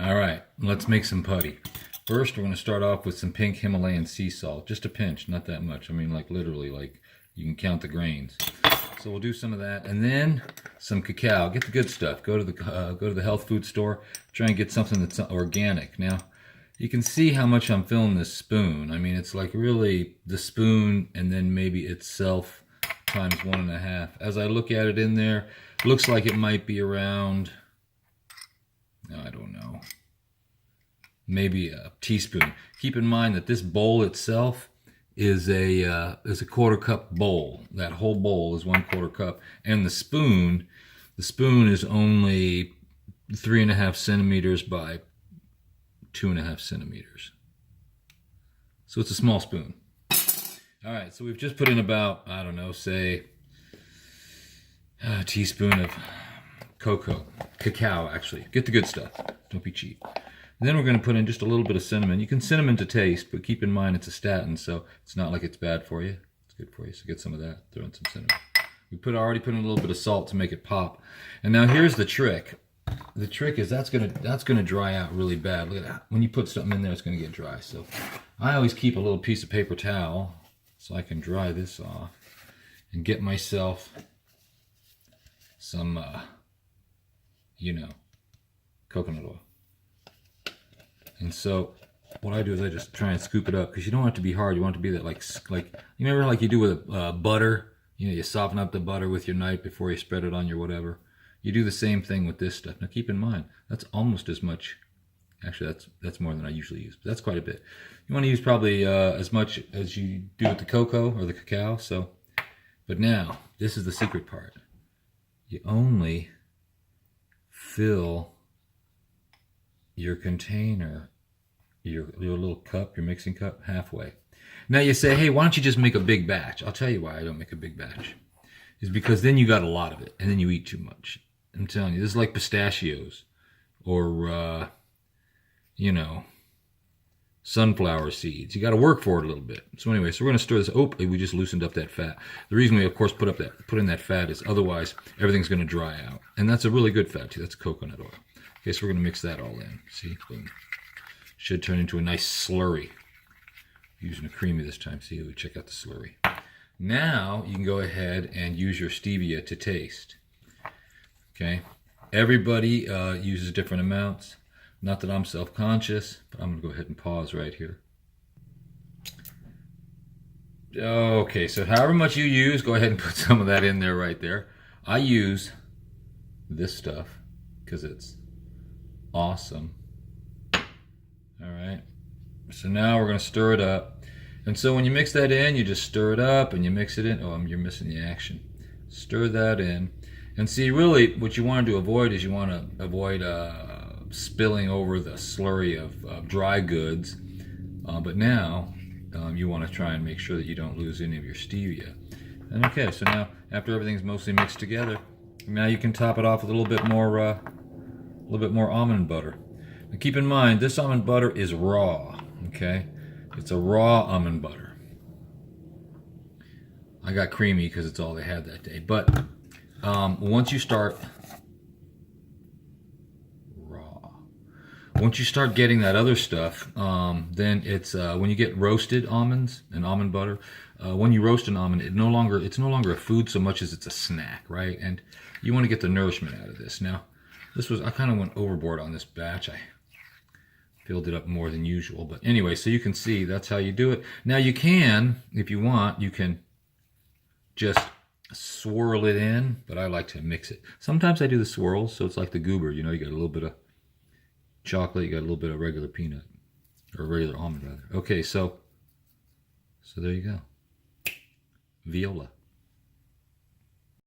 All right, let's make some putty. First, we're going to start off with some pink Himalayan sea salt. Just a pinch, not that much. I mean, like literally, like you can count the grains. So we'll do some of that, and then some cacao. Get the good stuff. Go to the health food store. Try and get something that's organic. Now, you can see how much I'm filling this spoon. I mean, it's like really the spoon and then maybe itself times 1.5. As I look at it in there, looks like it might be around, I don't know, maybe a teaspoon. Keep in mind that this bowl itself is a 1/4 cup bowl. That whole bowl is 1/4 cup, and the spoon is only 3.5 centimeters by 2.5 centimeters. So it's a small spoon. All right, so we've just put in about, I don't know, say a teaspoon of cacao, actually. Get the good stuff. Don't be cheap. And then we're going to put in just a little bit of cinnamon. You can cinnamon to taste, but keep in mind it's a statin, so it's not like it's bad for you. It's good for you, so get some of that. Throw in some cinnamon. We already put in a little bit of salt to make it pop. And now here's the trick. The trick is that's gonna dry out really bad. Look at that. When you put something in there, it's gonna get dry. So I always keep a little piece of paper towel so I can dry this off and get myself some, coconut oil. And so what I do is I just try and scoop it up, because you don't want it to be hard. You want it to be that like you remember like you do with butter. You soften up the butter with your knife before you spread it on your whatever. You do the same thing with this stuff. Now keep in mind, that's almost as much. Actually, that's more than I usually use, but that's quite a bit. You want to use probably as much as you do with the cocoa or the cacao. So, but now, this is the secret part. You only fill your container, your little cup, your mixing cup, halfway. Now you say, hey, why don't you just make a big batch? I'll tell you why I don't make a big batch. Is because then you got a lot of it, and then you eat too much. I'm telling you, this is like pistachios or, sunflower seeds. You got to work for it a little bit. So anyway, so we're going to stir this. Oh, we just loosened up that fat. The reason we, of course, put in that fat is otherwise everything's going to dry out. And that's a really good fat, too. That's coconut oil. Okay, so we're going to mix that all in. See? Boom. Should turn into a nice slurry. Using a creamy this time. See, we check out the slurry. Now you can go ahead and use your stevia to taste. Okay, everybody uses different amounts. Not that I'm self-conscious, but I'm going to go ahead and pause right here. Okay, so however much you use, go ahead and put some of that in there right there. I use this stuff because it's awesome. All right, so now we're going to stir it up. And so when you mix that in, you just stir it up and you mix it in. Oh, you're missing the action. Stir that in. And see, really, what you want to avoid is you want to avoid spilling over the slurry of dry goods. But now, you want to try and make sure that you don't lose any of your stevia. And okay, so now, after everything's mostly mixed together, now you can top it off with a little bit more almond butter. Now keep in mind, this almond butter is raw, okay? It's a raw almond butter. I got creamy because it's all they had that day. But once you start getting that other stuff, then it's when you get roasted almonds and almond butter. When you roast an almond, it's no longer a food so much as it's a snack, right? And you want to get the nourishment out of this. Now, I kind of went overboard on this batch. I filled it up more than usual, but anyway, so you can see that's how you do it. Now you can, if you want, you can just swirl it in, but I like to mix it. Sometimes I do the swirls, so it's like the goober. You got a little bit of chocolate, you got a little bit of regular peanut, or regular almond rather. Okay, so there you go. Viola.